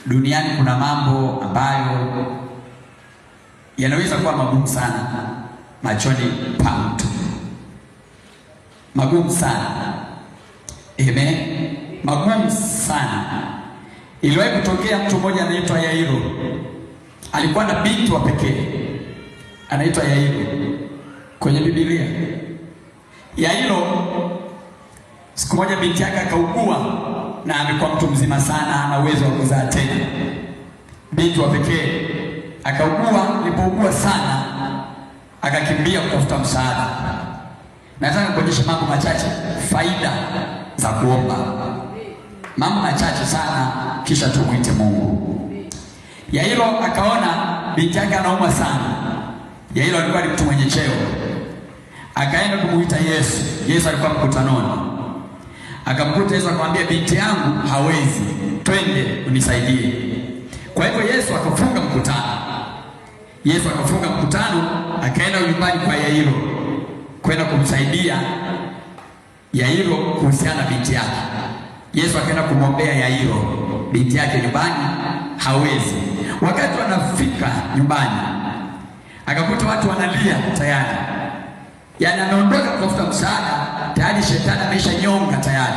Duniani kuna mambo ambayo yanaweza kuwa magumu sana machoni pa mtu, magumu sana. Amen, magumu sana. Iliwahi kutokea mtu mmoja anaitwa Yairo. Alikuwa na binti wa pekee anaitwa Yairo kwenye Biblia. Yairo, siku moja binti yake akaugua na amekuwa mtu mzima sana, hana uwezo wa kuzaa tena. Binti wa pekee akaugua, alipougua sana akakimbia kutafuta msaada. Nataka kuonyesha mambo machache, faida za kuomba. Mambo machache sana, kisha tumuite Mungu. Yairo akaona binti yake anaumwa sana. Yairo alikuwa ni mtu mwenye cheo. Akaenda kumuita Yesu. Yesu alikuwa mkutanoni. Akamkuta Yesu akamwambia, binti yangu hawezi, twende unisaidie. Kwa hivyo Yesu akafunga mkutano. Yesu akafunga mkutano, akaenda nyumbani kwa Yairo kwenda kumsaidia Yairo kuhusiana na binti yake. Yesu akaenda kumwombea Yairo, binti yake nyumbani hawezi. Wakati wanafika nyumbani, akakuta watu wanalia tayari. Yaani anaondoka kutafuta msaada, tayari shetani amesha nyonga tayari.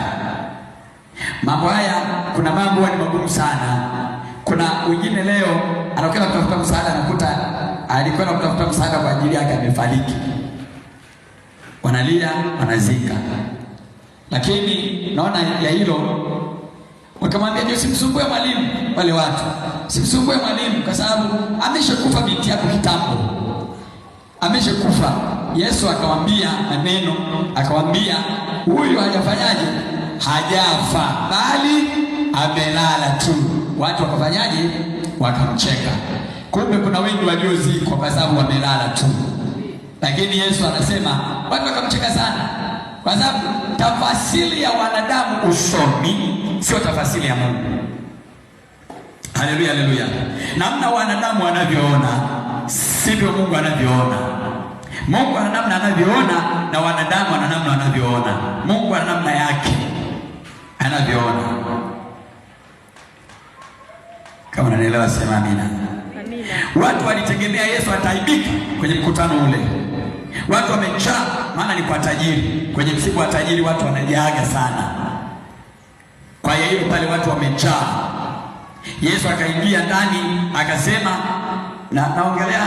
Mambo haya, kuna mambo ni magumu sana. Kuna wengine leo anakwenda kutafuta msaada, anakuta alikwenda kutafuta msaada kwa ajili yake amefariki. Wanalia, wanazika. Lakini naona Yairo wakamwambia, ndio simsumbue mwalimu. Wale watu, simsumbue mwalimu kwa sababu ameshakufa binti yako kitambo. Ameshakufa. Yesu akamwambia maneno, akamwambia huyu hajafanyaje? Hajafa, bali amelala tu. Watu wakafanyaje? Wakamcheka. Kumbe kuna wengi waliozikwa kwa sababu wamelala tu. Lakini Yesu anasema watu wakamcheka sana, kwa sababu tafasiri ya wanadamu usomi sio tafasiri ya Mungu. Haleluya, haleluya. Namna wanadamu wanavyoona sivyo Mungu anavyoona. Mungu ana namna anavyoona na wanadamu ana namna wanavyoona. Mungu ana namna yake anavyoona. Kama unanielewa sema amina. Amina. Watu walitegemea Yesu ataibika kwenye mkutano ule. Watu wamejaa, maana ni kwa tajiri. Kwenye msiba wa tajiri watu wanajaaga sana. Kwa hiyo pale watu wamejaa. Yesu akaingia ndani akasema, naongelea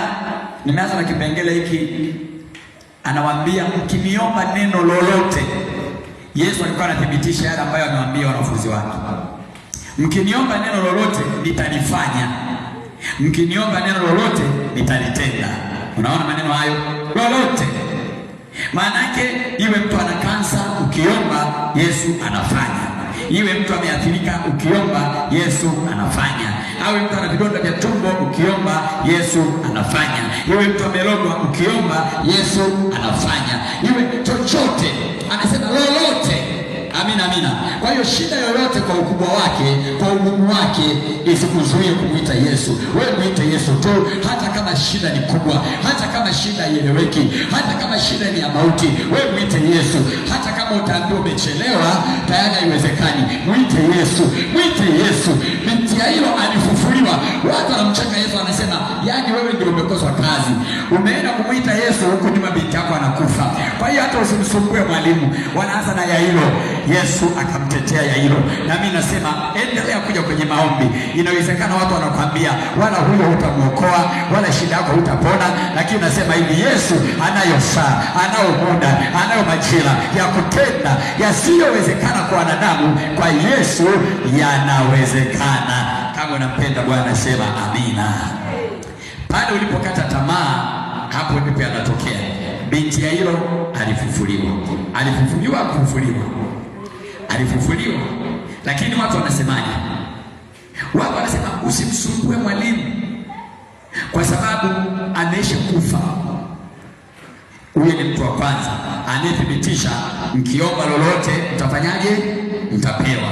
nimeanza na kipengele hiki, anawaambia mkiniomba neno lolote. Yesu alikuwa anathibitisha yale ambayo amewaambia wanafunzi wake. Mkiniomba neno lolote nitalifanya. Mkiniomba neno lolote nitalitenda. Unaona maneno hayo? Lolote. Maana yake iwe mtu ana kansa, ukiomba Yesu anafanya. Iwe mtu ameathirika, ukiomba Yesu anafanya. Awe mtu ana vidonda vya tumbo, ukiomba Yesu anafanya. Iwe mtu amerogwa, ukiomba Yesu anafanya. Iwe chochote, anasema lolote. Amina, amina. Kwa hiyo shida yoyote kwa ukubwa wake, kwa ugumu wake, isikuzuie kumuita Yesu. Wewe muite Yesu tu, hata kama shida ni kubwa, hata kama shida haieleweki, hata kama shida ni ya mauti, wewe muite Yesu. Hata kama utaambiwa umechelewa, tayari haiwezekani, muite Yesu. Muite Yesu. Binti Yairo alifufuliwa. Watu wanamcheka Yesu, anasema, yaani wewe ndio umekoswa kazi. Umeenda kumuita Yesu huku nyuma binti yako anakufa. Kwa hiyo hata usimsumbue mwalimu. Wanaanza na Yairo. Yesu akamtetea Yairo. Na mimi nasema endelea kuja kwenye maombi. Inawezekana watu wanakuambia wala huyo hutamuokoa, wala shida yako hutapona, lakini nasema hivi, Yesu anayo saa, anao muda, anayo majira ya kutenda yasiyowezekana kwa wanadamu. Kwa Yesu yanawezekana. Kama unampenda Bwana sema amina. Pale ulipokata tamaa, hapo ndipo yanatokea. Binti Yairo alifufuliwa. Alifufuliwa, kufufuliwa. Alifufuliwa. Lakini watu wanasemaje? Watu wanasema usimsumbue mwalimu kwa sababu ameshakufa. Huyu ni mtu wa kwanza anayethibitisha mkiomba lolote mtafanyaje? Mtapewa.